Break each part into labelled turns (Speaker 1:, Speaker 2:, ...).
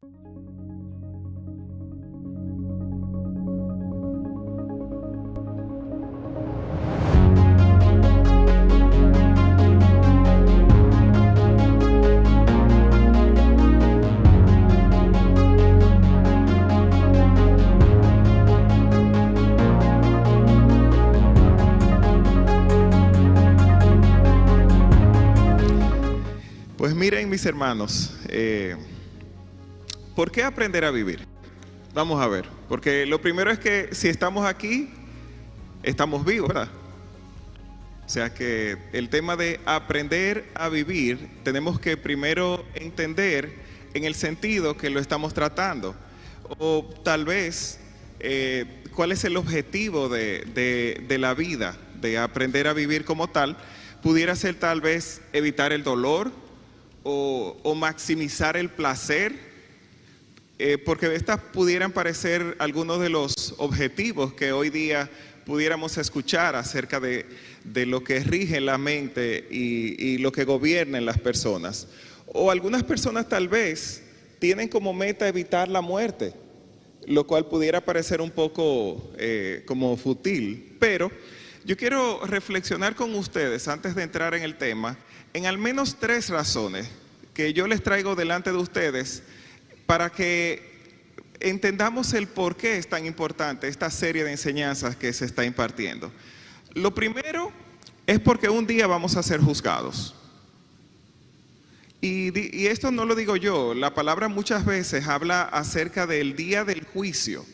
Speaker 1: Pues miren, mis hermanos, ¿por qué aprender a vivir? Vamos a ver, porque lo primero es que si estamos aquí, estamos vivos, ¿verdad? O sea que el tema de aprender a vivir, tenemos que primero entender en el sentido que lo estamos tratando. O tal vez, ¿cuál es el objetivo de la vida, de aprender a vivir como tal? Pudiera ser tal vez evitar el dolor, o maximizar el placer, porque estas pudieran parecer algunos de los objetivos que hoy día pudiéramos escuchar acerca de lo que rige la mente y lo que gobierna en las personas. O algunas personas tal vez tienen como meta evitar la muerte, lo cual pudiera parecer un poco como fútil, pero yo quiero reflexionar con ustedes antes de entrar en el tema en al menos 3 razones que yo les traigo delante de ustedes para que entendamos el por qué es tan importante esta serie de enseñanzas que se está impartiendo. Lo primero es porque un día vamos a ser juzgados. Y esto no lo digo yo, la palabra muchas veces habla acerca del día del juicio.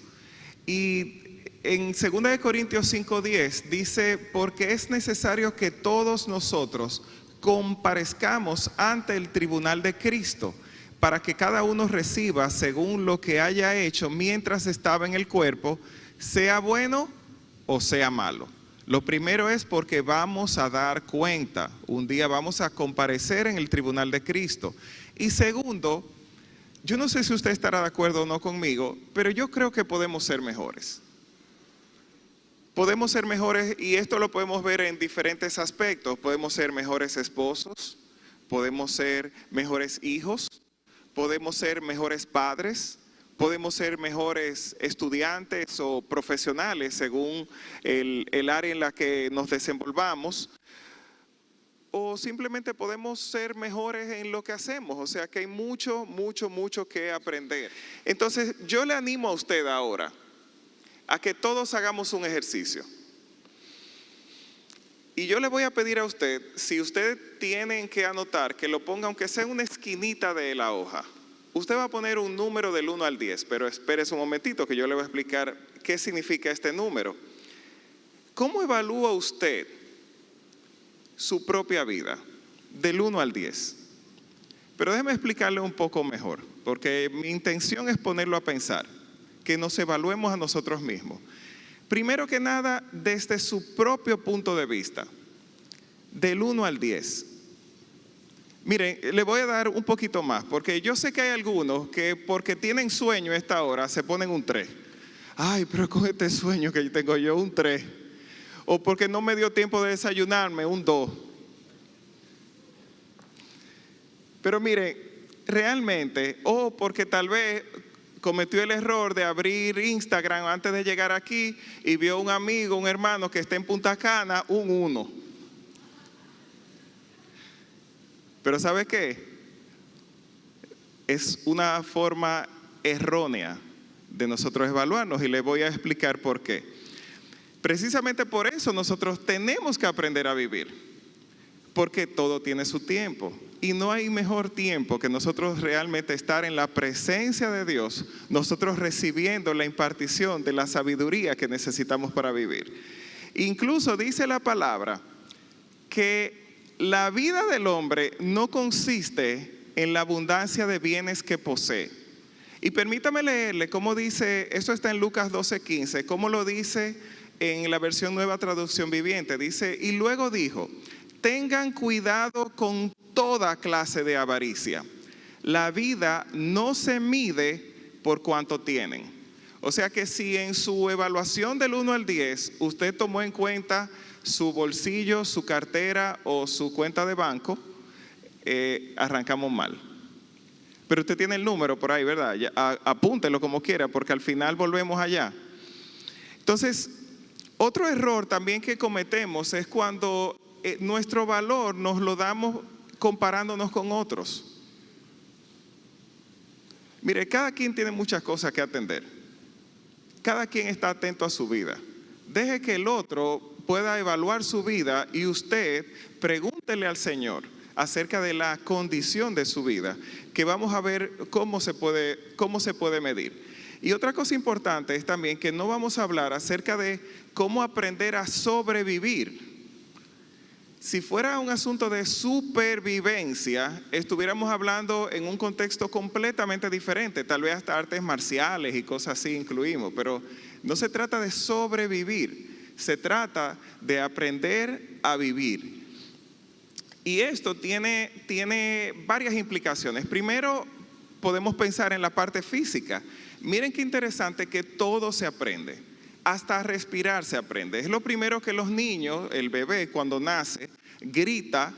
Speaker 1: Y en 2 Corintios 5:10 dice, porque es necesario que todos nosotros comparezcamos ante el tribunal de Cristo, para que cada uno reciba según lo que haya hecho mientras estaba en el cuerpo, sea bueno o sea malo. Lo primero es porque vamos a dar cuenta, un día vamos a comparecer en el tribunal de Cristo. Y segundo, yo no sé si usted estará de acuerdo o no conmigo, pero yo creo que podemos ser mejores. Podemos ser mejores, y esto lo podemos ver en diferentes aspectos. Podemos ser mejores esposos, podemos ser mejores hijos, podemos ser mejores padres, podemos ser mejores estudiantes o profesionales según el área en la que nos desenvolvamos, o simplemente podemos ser mejores en lo que hacemos. O sea que hay mucho que aprender. Entonces yo le animo a usted ahora a que todos hagamos un ejercicio. Y yo le voy a pedir a usted, si usted tiene que anotar, que lo ponga aunque sea en una esquinita de la hoja. Usted va a poner un número del 1 al 10, pero espérese un momentito que yo le voy a explicar qué significa este número. ¿Cómo evalúa usted su propia vida del 1 al 10? Pero déjeme explicarle un poco mejor, porque mi intención es ponerlo a pensar, que nos evaluemos a nosotros mismos. Primero que nada, desde su propio punto de vista, del 1 al 10. Miren, le voy a dar un poquito más, porque yo sé que hay algunos que porque tienen sueño a esta hora se ponen un 3. Ay, pero con este sueño que tengo yo, un 3. O porque no me dio tiempo de desayunarme, un 2. Pero miren, realmente, o porque tal vez cometió el error de abrir Instagram antes de llegar aquí y vio un amigo, un hermano que está en Punta Cana, un 1. Pero ¿sabe qué? Es una forma errónea de nosotros evaluarnos, y le voy a explicar por qué. Precisamente por eso nosotros tenemos que aprender a vivir, porque todo tiene su tiempo. Y no hay mejor tiempo que nosotros realmente estar en la presencia de Dios, nosotros recibiendo la impartición de la sabiduría que necesitamos para vivir. Incluso dice la palabra que la vida del hombre no consiste en la abundancia de bienes que posee. Y permítame leerle cómo dice, esto está en Lucas 12:15, cómo lo dice en la versión Nueva Traducción Viviente. Dice, y luego dijo, tengan cuidado con toda clase de avaricia. La vida no se mide por cuánto tienen. O sea que si en su evaluación del 1 al 10 usted tomó en cuenta su bolsillo, su cartera o su cuenta de banco, arrancamos mal. Pero usted tiene el número por ahí, ¿verdad? Apúntelo como quiera, porque al final volvemos allá. Entonces, otro error también que cometemos es cuando nuestro valor nos lo damos comparándonos con otros. Mire, cada quien tiene muchas cosas que atender. Cada quien está atento a su vida. Deje que el otro pueda evaluar su vida y usted pregúntele al Señor acerca de la condición de su vida, que vamos a ver cómo se puede medir. Y otra cosa importante es también que no vamos a hablar acerca de cómo aprender a sobrevivir. Si fuera un asunto de supervivencia, estuviéramos hablando en un contexto completamente diferente, tal vez hasta artes marciales y cosas así incluimos, pero no se trata de sobrevivir, se trata de aprender a vivir. Y esto tiene varias implicaciones. Primero, podemos pensar en la parte física. Miren qué interesante que todo se aprende. Hasta respirar se aprende. Es lo primero que los niños, el bebé cuando nace, grita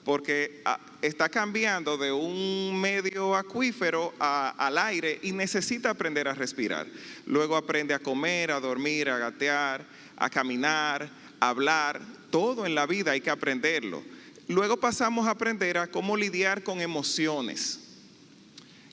Speaker 1: porque está cambiando de un medio acuífero al aire y necesita aprender a respirar. Luego aprende a comer, a dormir, a gatear, a caminar, a hablar. Todo en la vida hay que aprenderlo. Luego pasamos a aprender a cómo lidiar con emociones.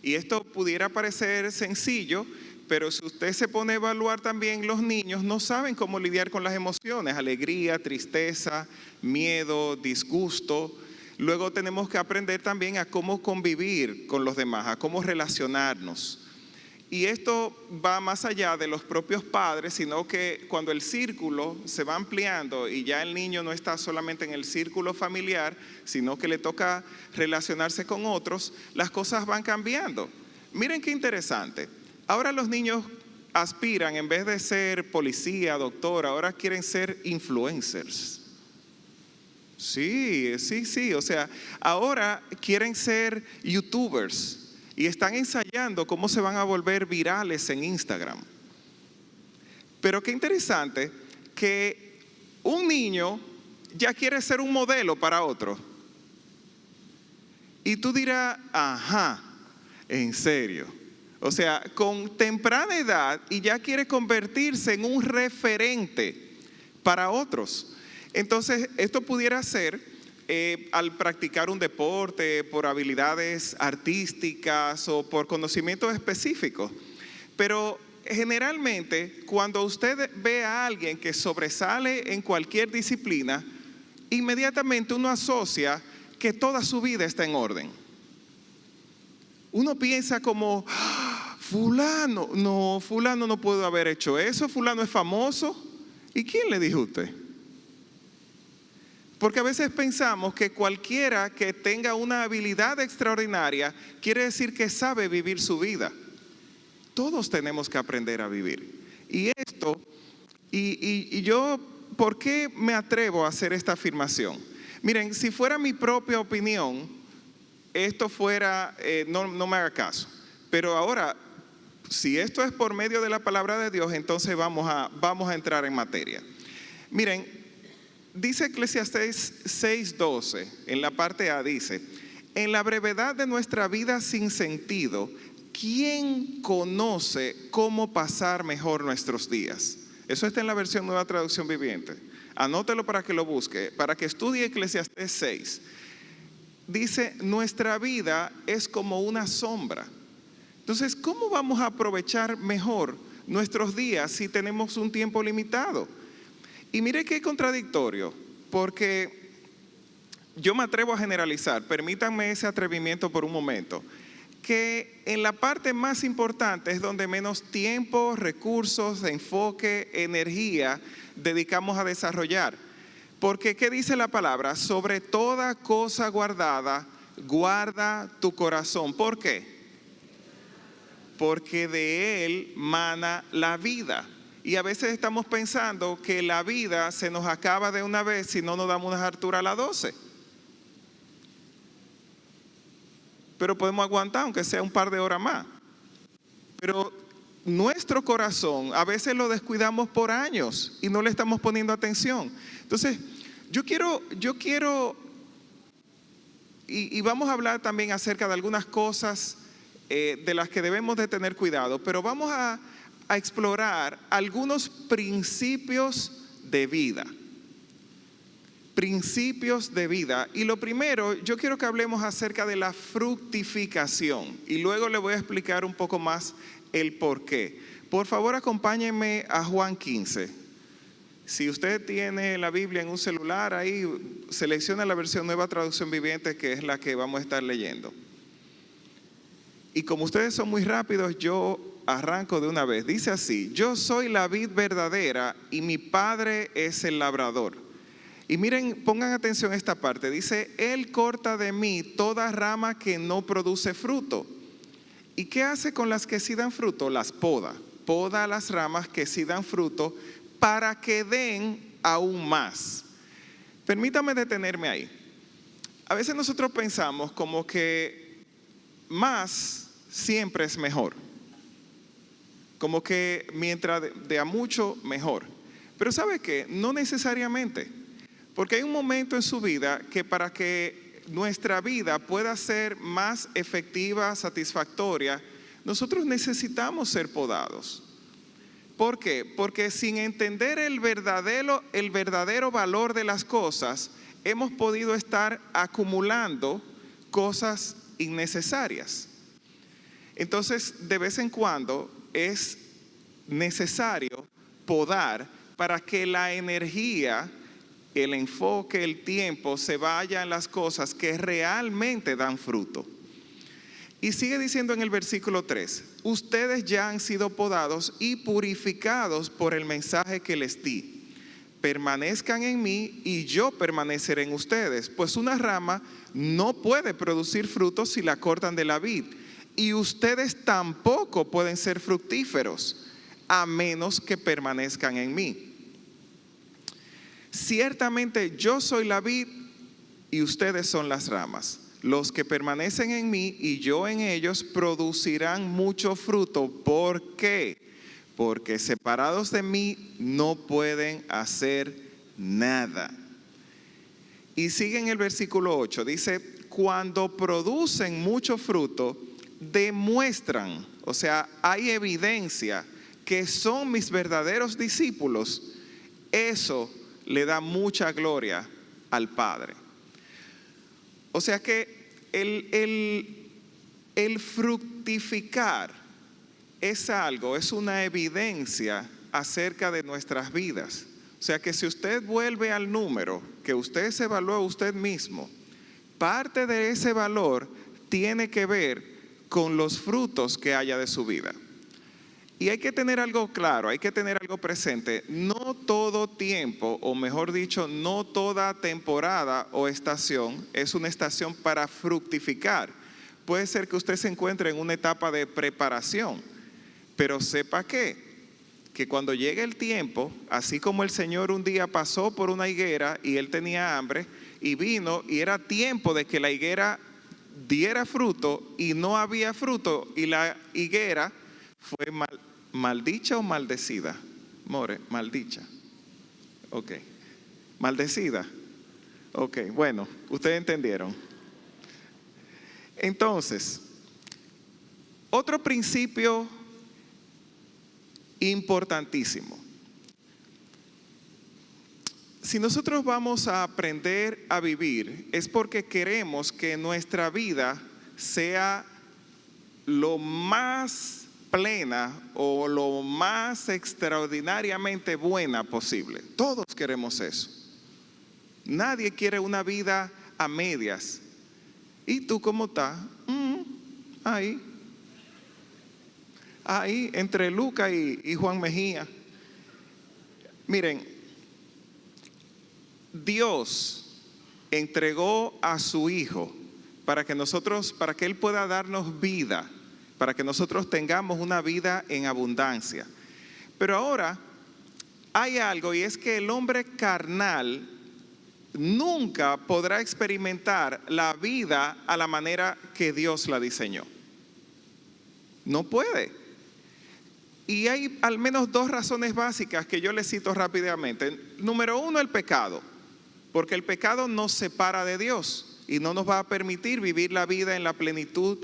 Speaker 1: Y esto pudiera parecer sencillo, pero si usted se pone a evaluar también, los niños no saben cómo lidiar con las emociones, alegría, tristeza, miedo, disgusto. Luego tenemos que aprender también a cómo convivir con los demás, a cómo relacionarnos. Y esto va más allá de los propios padres, sino que cuando el círculo se va ampliando y ya el niño no está solamente en el círculo familiar, sino que le toca relacionarse con otros, las cosas van cambiando. Miren qué interesante. Ahora los niños aspiran, en vez de ser policía, doctor, ahora quieren ser influencers. Sí, o sea, ahora quieren ser youtubers. Y están ensayando cómo se van a volver virales en Instagram. Pero qué interesante que un niño ya quiere ser un modelo para otro. Y tú dirás, ajá, en serio. O sea, con temprana edad y ya quiere convertirse en un referente para otros. Entonces, esto pudiera ser al practicar un deporte, por habilidades artísticas o por conocimientos específicos. Pero generalmente cuando usted ve a alguien que sobresale en cualquier disciplina, inmediatamente uno asocia que toda su vida está en orden. Uno piensa como, fulano no pudo haber hecho eso, fulano es famoso. ¿Y quién le dijo a usted? Porque a veces pensamos que cualquiera que tenga una habilidad extraordinaria quiere decir que sabe vivir su vida. Todos tenemos que aprender a vivir. Y esto, y yo, ¿por qué me atrevo a hacer esta afirmación? Miren, si fuera mi propia opinión, esto fuera, no me haga caso. Pero ahora, si esto es por medio de la palabra de Dios, entonces vamos a entrar en materia. Miren, dice Eclesiastés 6:12, en la parte A dice, en la brevedad de nuestra vida sin sentido, ¿quién conoce cómo pasar mejor nuestros días? Eso está en la versión Nueva Traducción Viviente. Anótelo para que lo busque, para que estudie Eclesiastés 6. Dice, nuestra vida es como una sombra. Entonces, ¿cómo vamos a aprovechar mejor nuestros días si tenemos un tiempo limitado? Y mire qué contradictorio, porque yo me atrevo a generalizar, permítanme ese atrevimiento por un momento, que en la parte más importante es donde menos tiempo, recursos, enfoque, energía dedicamos a desarrollar. Porque ¿qué dice la palabra? Sobre toda cosa guardada, guarda tu corazón. ¿Por qué? Porque de él mana la vida. Y a veces estamos pensando que la vida se nos acaba de una vez si no nos damos una hartura a las 12. Pero podemos aguantar aunque sea un par de horas más. Pero nuestro corazón a veces lo descuidamos por años y no le estamos poniendo atención. Entonces, yo quiero y vamos a hablar también acerca de algunas cosas de las que debemos de tener cuidado, pero vamos a explorar algunos principios de vida. Principios de vida. Y lo primero, yo quiero que hablemos acerca de la fructificación. Y luego le voy a explicar un poco más el por qué. Por favor, acompáñenme a Juan 15. Si usted tiene la Biblia en un celular, ahí selecciona la versión Nueva Traducción Viviente, que es la que vamos a estar leyendo. Y como ustedes son muy rápidos, yo arranco de una vez. Dice así: yo soy la vid verdadera y mi Padre es el labrador. Y miren, pongan atención a esta parte. Dice: Él corta de mí toda rama que no produce fruto. ¿Y qué hace con las que sí dan fruto? Las poda. Poda las ramas que sí dan fruto para que den aún más. Permítame detenerme ahí. A veces nosotros pensamos como que más siempre es mejor. Como que mientras de a mucho, mejor. Pero ¿sabe qué? No necesariamente. Porque hay un momento en su vida que para que nuestra vida pueda ser más efectiva, satisfactoria, nosotros necesitamos ser podados. ¿Por qué? Porque sin entender el verdadero valor de las cosas, hemos podido estar acumulando cosas innecesarias. Entonces, de vez en cuando es necesario podar para que la energía, el enfoque, el tiempo se vaya en las cosas que realmente dan fruto. Y sigue diciendo en el versículo 3: ustedes ya han sido podados y purificados por el mensaje que les di. Permanezcan en mí y yo permaneceré en ustedes, pues una rama no puede producir frutos si la cortan de la vid, y ustedes tampoco pueden ser fructíferos a menos que permanezcan en mí. Ciertamente yo soy la vid y ustedes son las ramas. Los que permanecen en mí y yo en ellos producirán mucho fruto. ¿Por qué? Porque separados de mí no pueden hacer nada. Y sigue en el versículo 8, dice: cuando producen mucho fruto, demuestran, o sea, hay evidencia que son mis verdaderos discípulos. Eso le da mucha gloria al Padre. O sea que el fructificar es algo, es una evidencia acerca de nuestras vidas. O sea que si usted vuelve al número que usted se evalúa usted mismo, parte de ese valor tiene que ver con los frutos que haya de su vida. Y hay que tener algo claro, hay que tener algo presente. No todo tiempo, o mejor dicho, no toda temporada o estación es una estación para fructificar. Puede ser que usted se encuentre en una etapa de preparación, pero sepa que cuando llegue el tiempo, así como el Señor un día pasó por una higuera y él tenía hambre y vino y era tiempo de que la higuera diera fruto y no había fruto y la higuera fue maldicha o maldecida. More, maldicha. Ok. Maldecida. Ok, bueno, ustedes entendieron. Entonces, otro principio importantísimo. Si nosotros vamos a aprender a vivir, es porque queremos que nuestra vida sea lo más plena o lo más extraordinariamente buena posible. Todos queremos eso. Nadie quiere una vida a medias. ¿Y tú cómo estás? Ahí entre Lucas y Juan Mejía. Miren, Dios entregó a su Hijo para que Él pueda darnos vida, para que nosotros tengamos una vida en abundancia. Pero ahora hay algo, y es que el hombre carnal nunca podrá experimentar la vida a la manera que Dios la diseñó. No puede. Y hay al menos dos razones básicas que yo les cito rápidamente. Número uno, el pecado. Porque el pecado nos separa de Dios y no nos va a permitir vivir la vida en la plenitud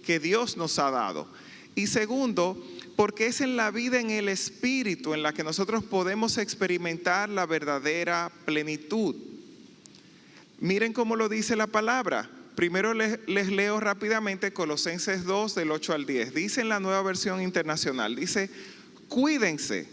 Speaker 1: que Dios nos ha dado. Y segundo, porque es en la vida en el Espíritu en la que nosotros podemos experimentar la verdadera plenitud. Miren cómo lo dice la palabra. Primero les leo rápidamente Colosenses 2 del 8 al 10. Dice en la Nueva Versión Internacional, dice: cuídense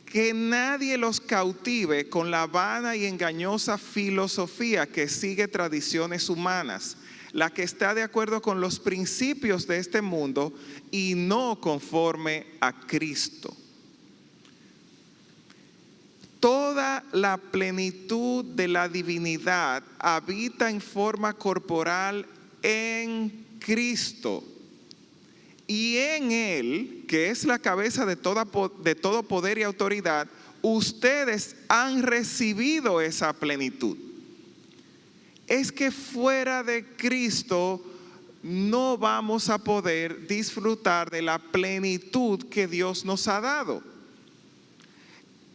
Speaker 1: que nadie los cautive con la vana y engañosa filosofía que sigue tradiciones humanas, la que está de acuerdo con los principios de este mundo y no conforme a Cristo. Toda la plenitud de la divinidad habita en forma corporal en Cristo. Y en Él, que es la cabeza de todo poder y autoridad, ustedes han recibido esa plenitud. Es que fuera de Cristo no vamos a poder disfrutar de la plenitud que Dios nos ha dado.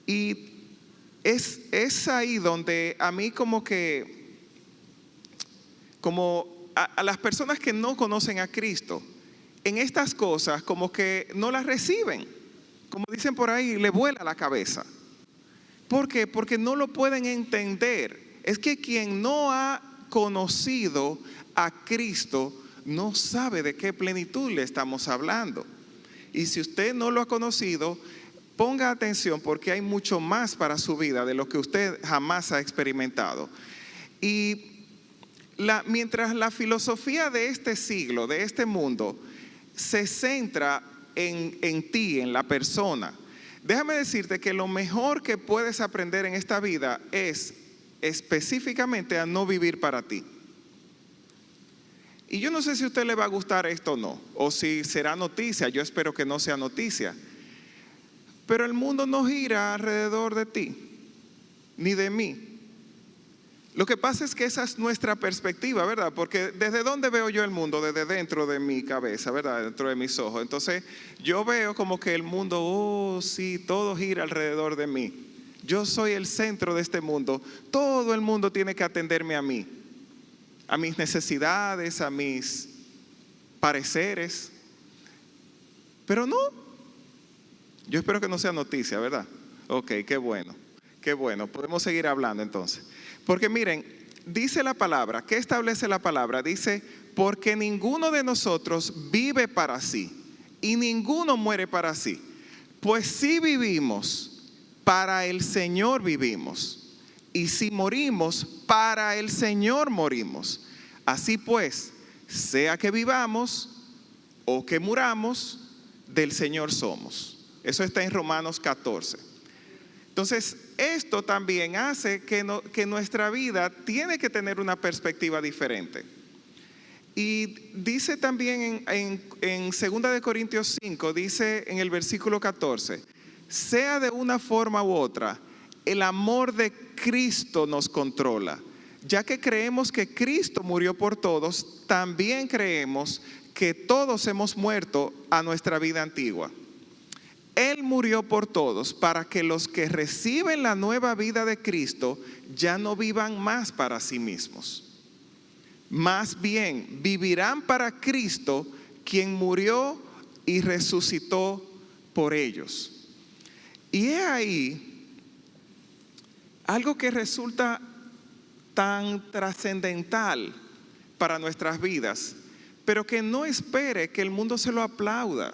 Speaker 1: Y es ahí donde a mí como a las personas que no conocen a Cristo, en estas cosas como que no las reciben. Como dicen por ahí, le vuela la cabeza. ¿Por qué? Porque no lo pueden entender. Es que quien no ha conocido a Cristo no sabe de qué plenitud le estamos hablando. Y si usted no lo ha conocido, ponga atención, porque hay mucho más para su vida de lo que usted jamás ha experimentado. Y mientras la filosofía de este siglo, de este mundo, se centra en ti, en la persona, déjame decirte que lo mejor que puedes aprender en esta vida es específicamente a no vivir para ti. Y yo no sé si a usted le va a gustar esto o no, o si será noticia. Yo espero que no sea noticia. Pero el mundo no gira alrededor de ti, ni de mí. Lo que pasa es que esa es nuestra perspectiva, ¿verdad? Porque ¿desde dónde veo yo el mundo? Desde dentro de mi cabeza, ¿verdad? Dentro de mis ojos. Entonces yo veo como que el mundo, oh sí, todo gira alrededor de mí. Yo soy el centro de este mundo. Todo el mundo tiene que atenderme a mí, a mis necesidades, a mis pareceres. Pero no. Yo espero que no sea noticia, ¿verdad? Ok, qué bueno, qué bueno. Podemos seguir hablando entonces. Porque miren, dice la palabra, ¿qué establece la palabra? Dice, porque ninguno de nosotros vive para sí y ninguno muere para sí. Pues si vivimos, para el Señor vivimos. Y si morimos, para el Señor morimos. Así pues, sea que vivamos o que muramos, del Señor somos. Eso está en Romanos 14. Entonces, esto también hace que nuestra vida tiene que tener una perspectiva diferente. Y dice también en 2 Corintios 5, dice en el versículo 14, sea de una forma u otra, el amor de Cristo nos controla. Ya que creemos que Cristo murió por todos, también creemos que todos hemos muerto a nuestra vida antigua. Él murió por todos para que los que reciben la nueva vida de Cristo ya no vivan más para sí mismos. Más bien vivirán para Cristo, quien murió y resucitó por ellos. Y he ahí algo que resulta tan trascendental para nuestras vidas, pero que no espere que el mundo se lo aplauda.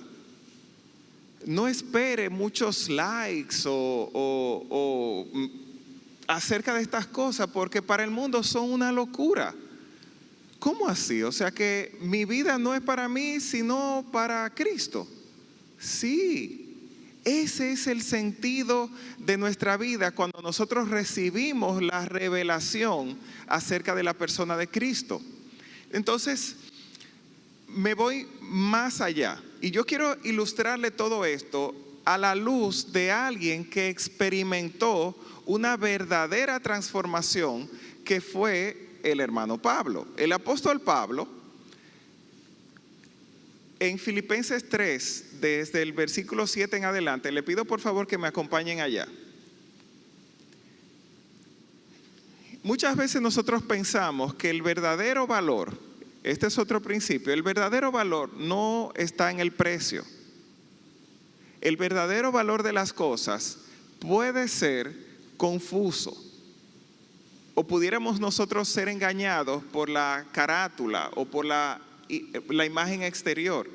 Speaker 1: No espere muchos likes o acerca de estas cosas, porque para el mundo son una locura. ¿Cómo así? O sea que mi vida no es para mí, sino para Cristo. Sí, ese es el sentido de nuestra vida cuando nosotros recibimos la revelación acerca de la persona de Cristo. Entonces, me voy más allá. Y yo quiero ilustrarle todo esto a la luz de alguien que experimentó una verdadera transformación, que fue el hermano Pablo. El apóstol Pablo, en Filipenses 3, desde el versículo 7 en adelante, le pido por favor que me acompañen allá. Muchas veces nosotros pensamos que el verdadero valor, este es otro principio, el verdadero valor no está en el precio. El verdadero valor de las cosas puede ser confuso, o pudiéramos nosotros ser engañados por la carátula o por la imagen exterior.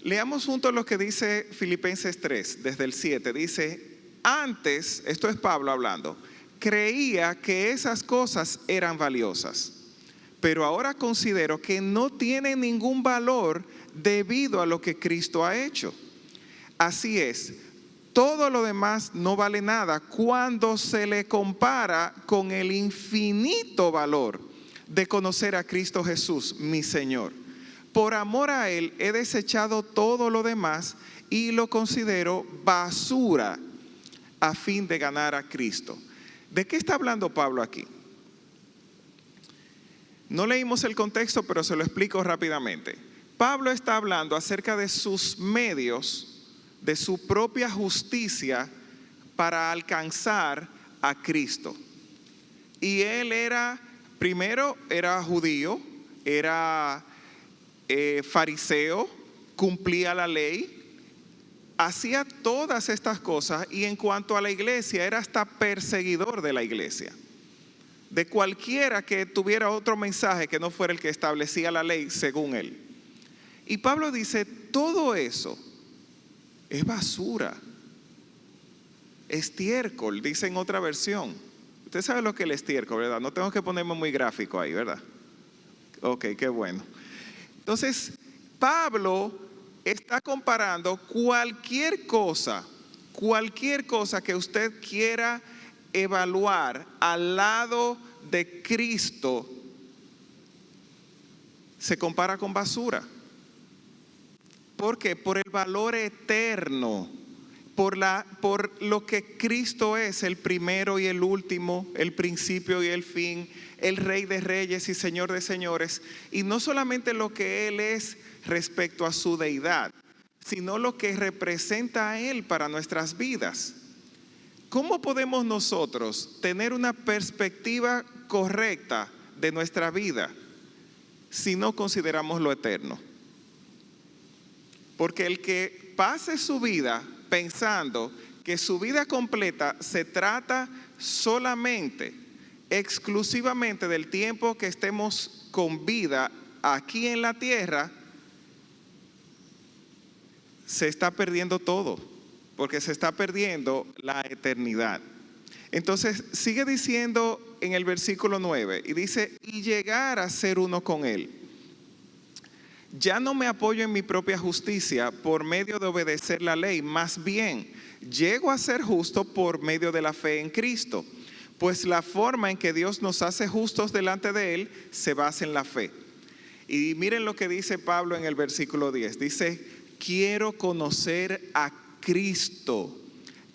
Speaker 1: Leamos juntos lo que dice Filipenses 3, desde el 7. Dice, antes, esto es Pablo hablando, creía que esas cosas eran valiosas, pero ahora considero que no tienen ningún valor debido a lo que Cristo ha hecho. Así es, todo lo demás no vale nada cuando se le compara con el infinito valor de conocer a Cristo Jesús, mi Señor. Por amor a Él he desechado todo lo demás y lo considero basura a fin de ganar a Cristo. ¿De qué está hablando Pablo aquí? No leímos el contexto, pero se lo explico rápidamente. Pablo está hablando acerca de sus medios, de su propia justicia para alcanzar a Cristo. Y él primero era judío, era fariseo, cumplía la ley, hacía todas estas cosas, y en cuanto a la iglesia era hasta perseguidor de la iglesia, de cualquiera que tuviera otro mensaje que no fuera el que establecía la ley según él. Y Pablo dice, todo eso es basura, estiércol, dice en otra versión. Usted sabe lo que es el estiércol, ¿verdad? No tengo que ponerme muy gráfico ahí, ¿verdad? Ok, qué bueno. Entonces, Pablo está comparando cualquier cosa que usted quiera evaluar al lado de Cristo, se compara con basura. ¿Por qué? Por el valor eterno, por lo que Cristo es, el primero y el último, el principio y el fin, el Rey de Reyes y Señor de Señores. Y no solamente lo que Él es respecto a su deidad, sino lo que representa a Él para nuestras vidas. ¿Cómo podemos nosotros tener una perspectiva correcta de nuestra vida si no consideramos lo eterno? Porque el que pase su vida pensando que su vida completa se trata solamente, exclusivamente del tiempo que estemos con vida aquí en la tierra, se está perdiendo todo, porque se está perdiendo la eternidad. Entonces sigue diciendo en el versículo 9, y dice, y llegar a ser uno con Él. Ya no me apoyo en mi propia justicia por medio de obedecer la ley, más bien llego a ser justo por medio de la fe en Cristo, pues la forma en que Dios nos hace justos delante de Él se basa en la fe. Y miren lo que dice Pablo en el versículo 10, dice, quiero conocer a Cristo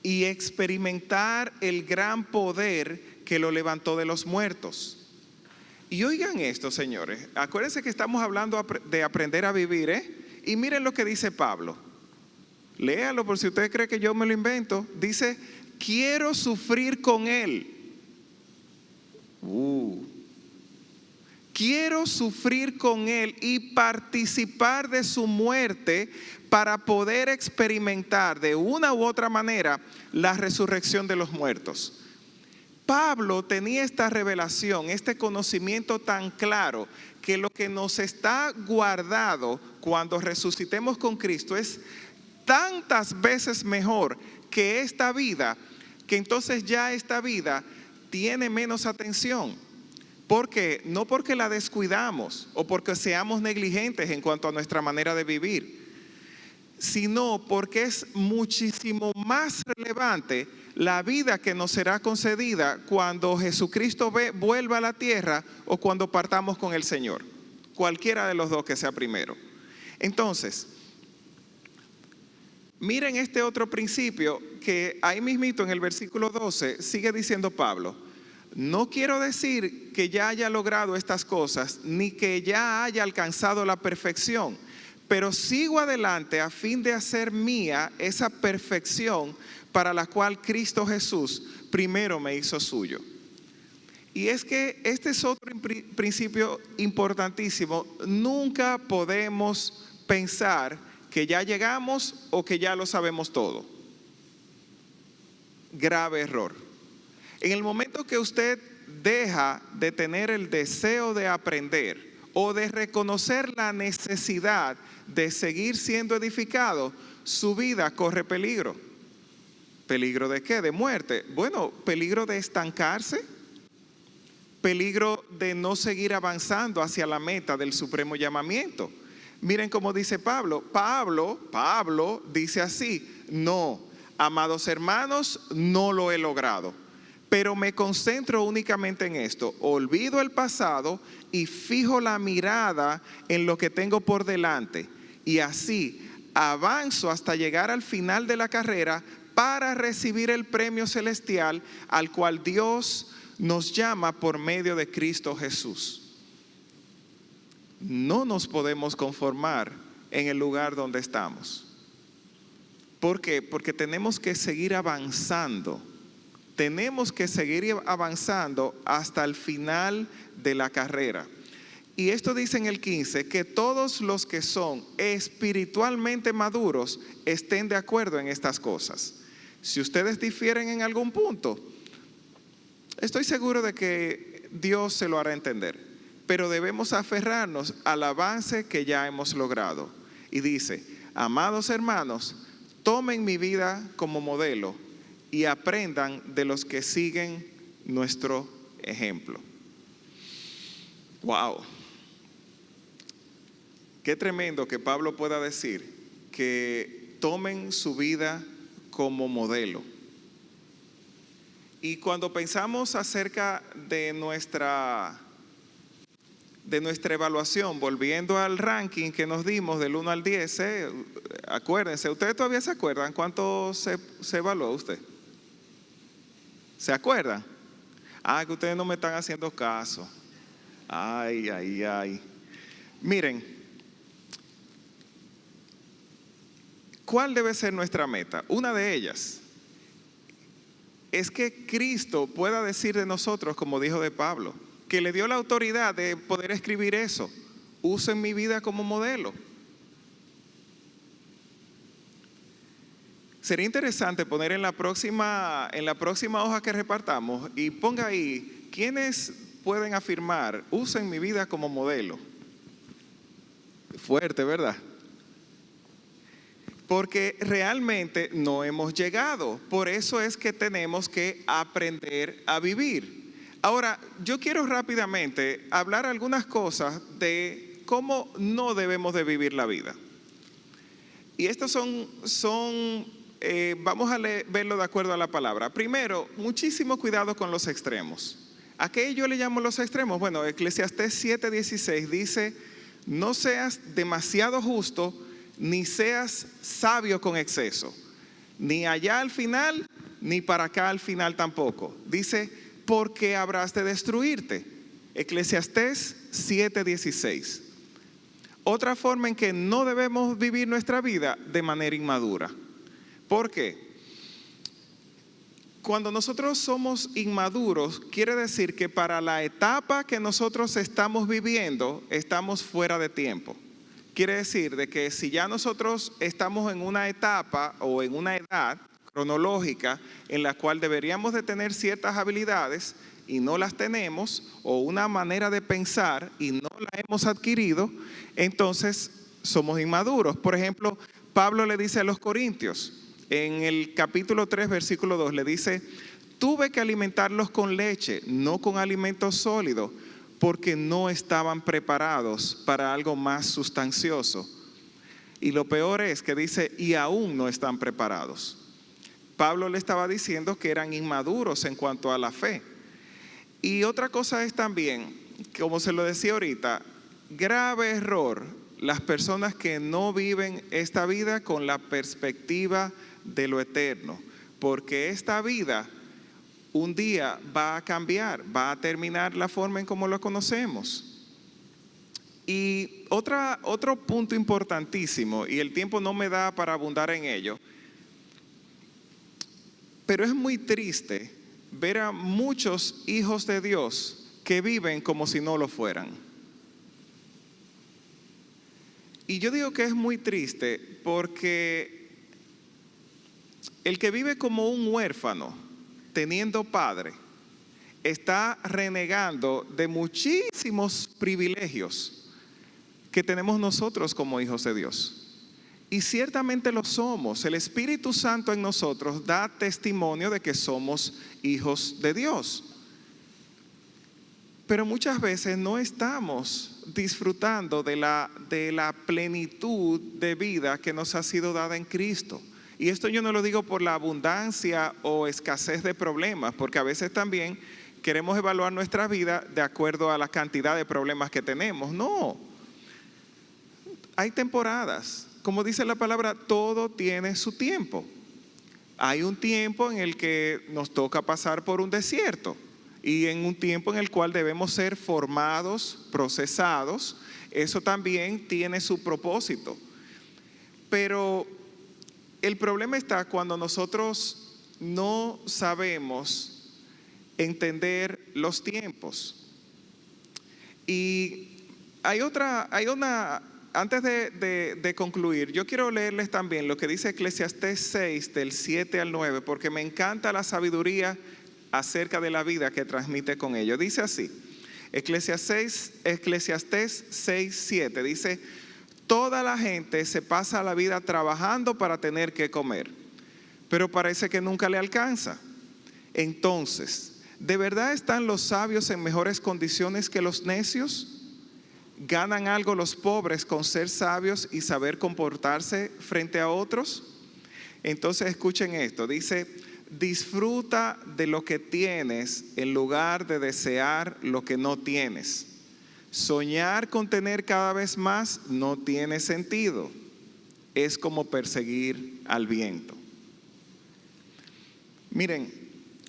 Speaker 1: y experimentar el gran poder que lo levantó de los muertos. Y oigan esto, señores, acuérdense que estamos hablando de aprender a vivir, y miren lo que dice Pablo. Léalo por si usted cree que yo me lo invento. Dice, quiero sufrir con Él. Quiero sufrir con Él y participar de su muerte para poder experimentar de una u otra manera la resurrección de los muertos. Pablo tenía esta revelación, este conocimiento tan claro, que lo que nos está guardado cuando resucitemos con Cristo es tantas veces mejor que esta vida, que entonces ya esta vida tiene menos atención. ¿Por qué? No porque la descuidamos o porque seamos negligentes en cuanto a nuestra manera de vivir, sino porque es muchísimo más relevante la vida que nos será concedida cuando Jesucristo vuelva a la tierra o cuando partamos con el Señor. Cualquiera de los dos que sea primero. Entonces, miren este otro principio que ahí mismito en el versículo 12 sigue diciendo Pablo. No quiero decir que ya haya logrado estas cosas, ni que ya haya alcanzado la perfección, pero sigo adelante a fin de hacer mía esa perfección para la cual Cristo Jesús primero me hizo suyo. Y es que este es otro principio importantísimo. Nunca podemos pensar que ya llegamos o que ya lo sabemos todo. Grave error. En el momento que usted deja de tener el deseo de aprender o de reconocer la necesidad de seguir siendo edificado, su vida corre peligro. ¿Peligro de qué? ¿De muerte? Bueno, peligro de estancarse, peligro de no seguir avanzando hacia la meta del supremo llamamiento. Miren cómo dice Pablo. Pablo dice así: no, amados hermanos, no lo he logrado, pero me concentro únicamente en esto. Olvido el pasado y fijo la mirada en lo que tengo por delante. Y así avanzo hasta llegar al final de la carrera para recibir el premio celestial al cual Dios nos llama por medio de Cristo Jesús. No nos podemos conformar en el lugar donde estamos. ¿Por qué? Porque tenemos que seguir avanzando. Tenemos que seguir avanzando hasta el final de la carrera. Y esto dice en el 15, que todos los que son espiritualmente maduros estén de acuerdo en estas cosas. Si ustedes difieren en algún punto, estoy seguro de que Dios se lo hará entender. Pero debemos aferrarnos al avance que ya hemos logrado. Y dice: amados hermanos, tomen mi vida como modelo y aprendan de los que siguen nuestro ejemplo. ¡Wow! Qué tremendo que Pablo pueda decir que tomen su vida como modelo. Y cuando pensamos acerca de nuestra evaluación, volviendo al ranking que nos dimos del 1 al 10, acuérdense, ¿ustedes todavía se acuerdan cuánto se evaluó usted? ¿Se acuerdan? Ah, que ustedes no me están haciendo caso. Ay. Miren, ¿cuál debe ser nuestra meta? Una de ellas es que Cristo pueda decir de nosotros, como dijo de Pablo, que le dio la autoridad de poder escribir eso: usen mi vida como modelo. Sería interesante poner en la próxima hoja que repartamos, y ponga ahí, ¿quiénes pueden afirmar, usen mi vida como modelo? Fuerte, ¿verdad? Porque realmente no hemos llegado. Por eso es que tenemos que aprender a vivir. Ahora, yo quiero rápidamente hablar algunas cosas de cómo no debemos de vivir la vida. Y estos vamos a verlo de acuerdo a la palabra. Primero, muchísimo cuidado con los extremos. ¿A qué yo le llamo los extremos? Bueno, Eclesiastés 7:16 dice: no seas demasiado justo, ni seas sabio con exceso, ni allá al final, ni para acá al final tampoco. Dice: porque habrás de destruirte. Eclesiastés 7:16. Otra forma en que no debemos vivir nuestra vida: de manera inmadura. ¿Por qué? Cuando nosotros somos inmaduros, quiere decir que para la etapa que nosotros estamos viviendo, estamos fuera de tiempo. Quiere decir de que si ya nosotros estamos en una etapa o en una edad cronológica en la cual deberíamos de tener ciertas habilidades y no las tenemos, o una manera de pensar y no la hemos adquirido, entonces somos inmaduros. Por ejemplo, Pablo le dice a los corintios, en el capítulo 3, versículo 2, le dice: tuve que alimentarlos con leche, no con alimento sólido, porque no estaban preparados para algo más sustancioso. Y lo peor es que dice: y aún no están preparados. Pablo le estaba diciendo que eran inmaduros en cuanto a la fe. Y otra cosa es también, como se lo decía ahorita, grave error las personas que no viven esta vida con la perspectiva de lo eterno, porque esta vida un día va a cambiar, va a terminar la forma en como lo conocemos. Y otro punto importantísimo, y el tiempo no me da para abundar en ello, pero es muy triste ver a muchos hijos de Dios que viven como si no lo fueran. Y yo digo que es muy triste porque el que vive como un huérfano, teniendo padre, está renegando de muchísimos privilegios que tenemos nosotros como hijos de Dios. Y ciertamente lo somos. El Espíritu Santo en nosotros da testimonio de que somos hijos de Dios. Pero muchas veces no estamos disfrutando de la plenitud de vida que nos ha sido dada en Cristo. Y esto yo no lo digo por la abundancia o escasez de problemas, porque a veces también queremos evaluar nuestra vida de acuerdo a la cantidad de problemas que tenemos. No, hay temporadas. Como dice la palabra, todo tiene su tiempo. Hay un tiempo en el que nos toca pasar por un desierto y en un tiempo en el cual debemos ser formados, procesados. Eso también tiene su propósito. Pero el problema está cuando nosotros no sabemos entender los tiempos. Y antes de concluir, yo quiero leerles también lo que dice Eclesiastés 6 del 7 al 9, porque me encanta la sabiduría acerca de la vida que transmite con ello. Dice así, Eclesiastés 6, 7, dice: toda la gente se pasa la vida trabajando para tener que comer, pero parece que nunca le alcanza. Entonces, ¿de verdad están los sabios en mejores condiciones que los necios? ¿Ganan algo los pobres con ser sabios y saber comportarse frente a otros? Entonces escuchen esto, dice: disfruta de lo que tienes en lugar de desear lo que no tienes. Soñar con tener cada vez más no tiene sentido. Es como perseguir al viento. Miren,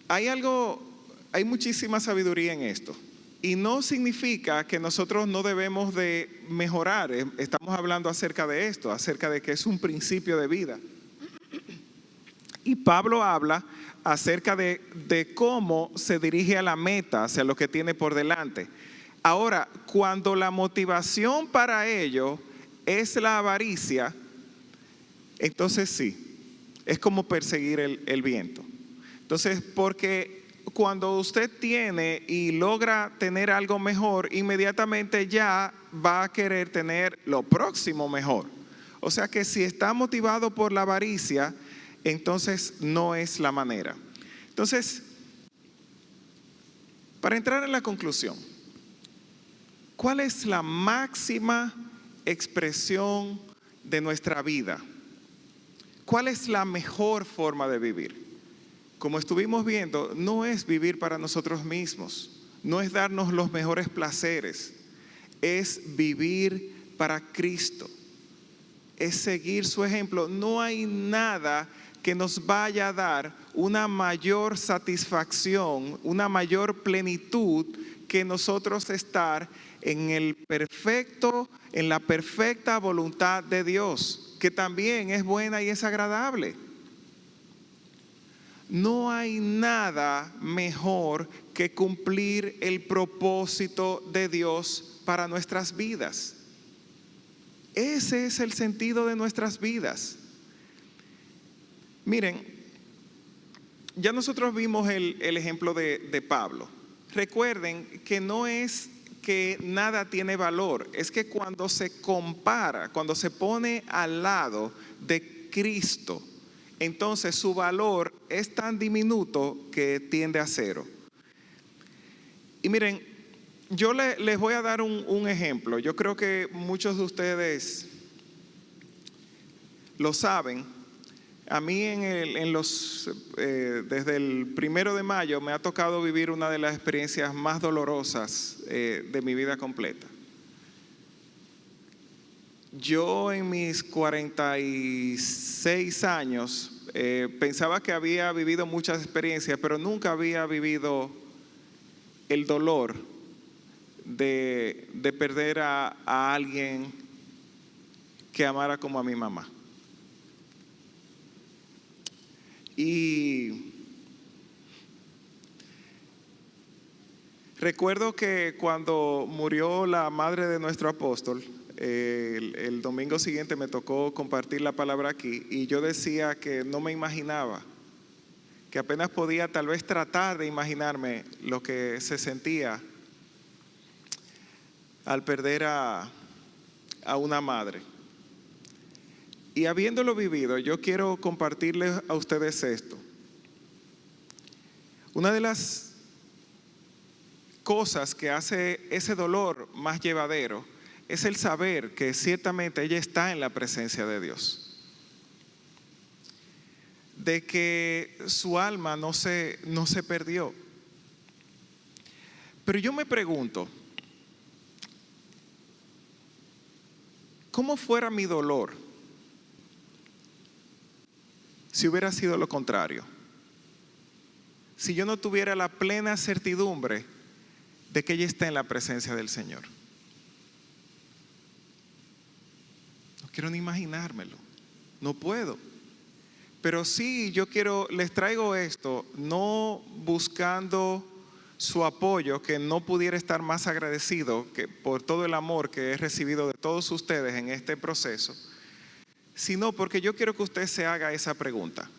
Speaker 1: hay muchísima sabiduría en esto. Y no significa que nosotros no debemos de mejorar. Estamos hablando acerca de esto, acerca de que es un principio de vida. Y Pablo habla acerca de cómo se dirige a la meta, hacia lo que tiene por delante. Ahora, cuando la motivación para ello es la avaricia, entonces sí, es como perseguir el viento. Entonces, porque cuando usted tiene y logra tener algo mejor, inmediatamente ya va a querer tener lo próximo mejor. O sea que si está motivado por la avaricia, entonces no es la manera. Entonces, para entrar en la conclusión, ¿cuál es la máxima expresión de nuestra vida? ¿Cuál es la mejor forma de vivir? Como estuvimos viendo, no es vivir para nosotros mismos, no es darnos los mejores placeres, es vivir para Cristo, es seguir su ejemplo. No hay nada que nos vaya a dar una mayor satisfacción, una mayor plenitud que nosotros estar en la perfecta voluntad de Dios, que también es buena y es agradable. No hay nada mejor que cumplir el propósito de Dios para nuestras vidas. Ese es el sentido de nuestras vidas. Miren, ya nosotros vimos el ejemplo de Pablo. Recuerden que no es que nada tiene valor, es que cuando se compara, cuando se pone al lado de Cristo, entonces su valor es tan diminuto que tiende a cero. Y miren, yo les voy a dar un ejemplo. Yo creo que muchos de ustedes lo saben. A mí desde el 1 de mayo me ha tocado vivir una de las experiencias más dolorosas de mi vida completa. Yo en mis 46 años pensaba que había vivido muchas experiencias, pero nunca había vivido el dolor de perder a alguien que amara como a mi mamá. Y Recuerdo que cuando murió la madre de nuestro apóstol, el domingo siguiente me tocó compartir la palabra aquí y yo decía que no me imaginaba, que apenas podía tal vez tratar de imaginarme lo que se sentía al perder a una madre. Y habiéndolo vivido, yo quiero compartirles a ustedes esto. Una de las cosas que hace ese dolor más llevadero es el saber que ciertamente ella está en la presencia de Dios. De que su alma no se perdió. Pero yo me pregunto, ¿cómo fuera mi dolor si hubiera sido lo contrario? Si yo no tuviera la plena certidumbre de que ella está en la presencia del Señor. No quiero ni imaginármelo, no puedo. Pero sí, les traigo esto, no buscando su apoyo, que no pudiera estar más agradecido por todo el amor que he recibido de todos ustedes en este proceso, sino porque yo quiero que usted se haga esa pregunta.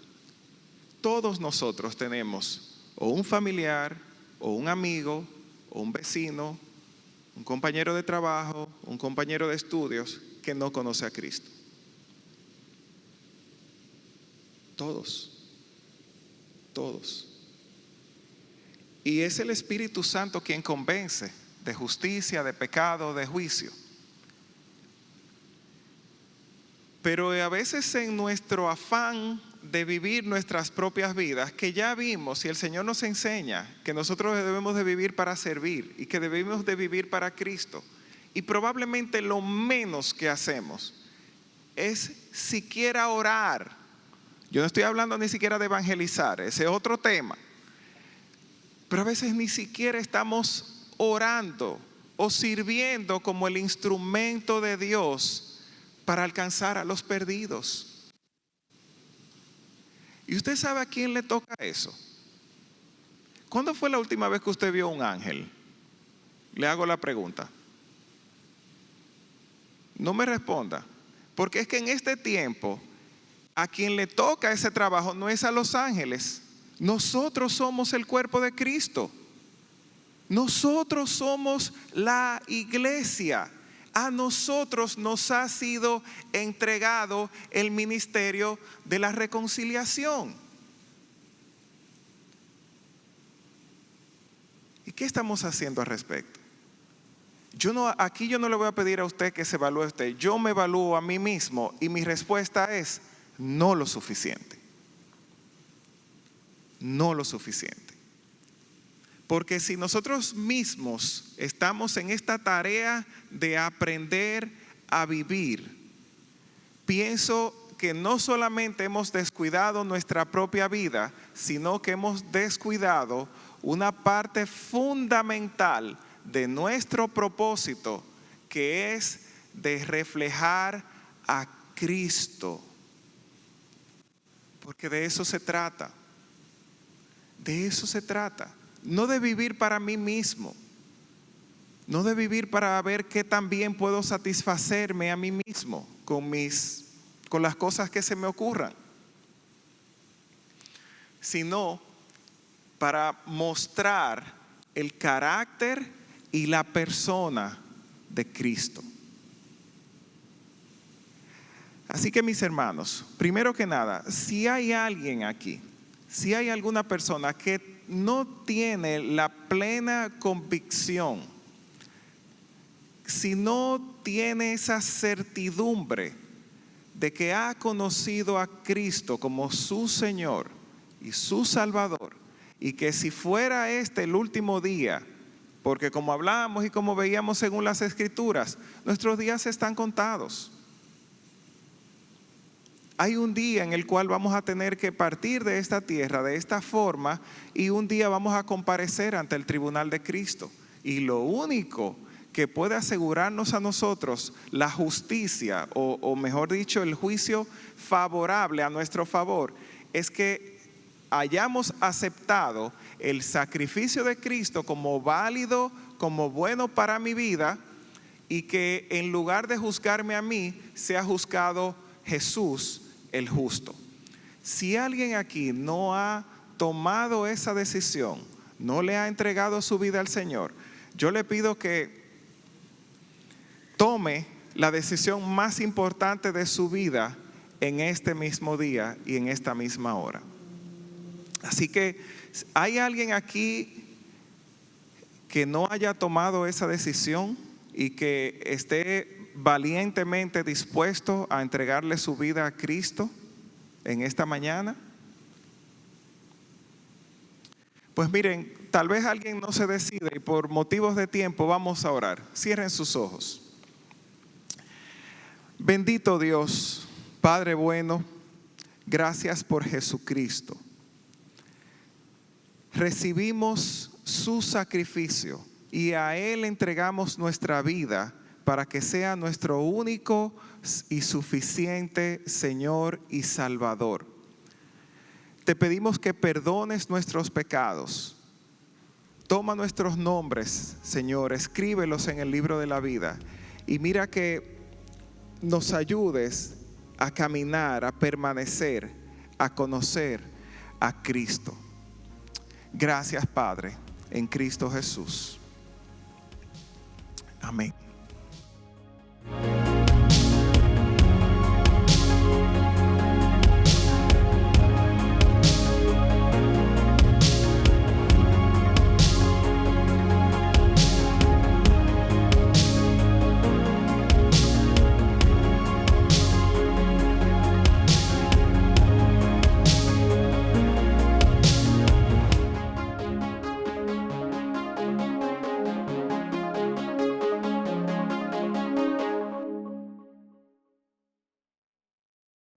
Speaker 1: Todos nosotros tenemos o un familiar, o un amigo, o un vecino, un compañero de trabajo, un compañero de estudios que no conoce a Cristo. Todos. Y es el Espíritu Santo quien convence de justicia, de pecado, de juicio. Pero a veces en nuestro afán de vivir nuestras propias vidas, que ya vimos y el Señor nos enseña que nosotros debemos de vivir para servir y que debemos de vivir para Cristo, y probablemente lo menos que hacemos es siquiera orar. Yo no estoy hablando ni siquiera de evangelizar, ese es otro tema. Pero a veces ni siquiera estamos orando o sirviendo como el instrumento de Dios para alcanzar a los perdidos. ¿Y usted sabe a quién le toca eso? ¿Cuándo fue la última vez que usted vio un ángel? Le hago la pregunta. No me responda, porque es que en este tiempo a quien le toca ese trabajo no es a los ángeles. Nosotros somos el cuerpo de Cristo. Nosotros somos la iglesia. A nosotros nos ha sido entregado el ministerio de la reconciliación. ¿Y qué estamos haciendo al respecto? Aquí yo no le voy a pedir a usted que se evalúe usted. Yo me evalúo a mí mismo y mi respuesta es no lo suficiente. No lo suficiente. Porque si nosotros mismos estamos en esta tarea de aprender a vivir, pienso que no solamente hemos descuidado nuestra propia vida, sino que hemos descuidado una parte fundamental de nuestro propósito, que es de reflejar a Cristo. Porque de eso se trata. De eso se trata. No de vivir para mí mismo. No de vivir para ver qué tan bien puedo satisfacerme a mí mismo con las cosas que se me ocurran. Sino para mostrar el carácter y la persona de Cristo. Así que mis hermanos, primero que nada, si hay alguien aquí, si hay alguna persona que no tiene la plena convicción, si no tiene esa certidumbre de que ha conocido a Cristo como su Señor y su Salvador, y que si fuera este el último día, porque como hablábamos y como veíamos según las Escrituras, nuestros días están contados. Hay un día en el cual vamos a tener que partir de esta tierra de esta forma, y un día vamos a comparecer ante el tribunal de Cristo. Y lo único que puede asegurarnos a nosotros la justicia, o mejor dicho, el juicio favorable a nuestro favor, es que hayamos aceptado el sacrificio de Cristo como válido, como bueno para mi vida, y que en lugar de juzgarme a mí, sea juzgado Jesús el justo. Si alguien aquí no ha tomado esa decisión, no le ha entregado su vida al Señor, yo le pido que tome la decisión más importante de su vida en este mismo día y en esta misma hora. Así que, ¿hay alguien aquí que no haya tomado esa decisión y que esté valientemente dispuesto a entregarle su vida a Cristo en esta mañana? Pues miren, tal vez alguien no se decide y por motivos de tiempo vamos a orar. Cierren sus ojos. Bendito Dios, Padre bueno, gracias por Jesucristo. Recibimos su sacrificio y a Él entregamos nuestra vida para que sea nuestro único y suficiente Señor y Salvador. Te pedimos que perdones nuestros pecados. Toma nuestros nombres, Señor, escríbelos en el libro de la vida. Y mira que nos ayudes a caminar, a permanecer, a conocer a Cristo. Gracias, Padre, en Cristo Jesús. Amén.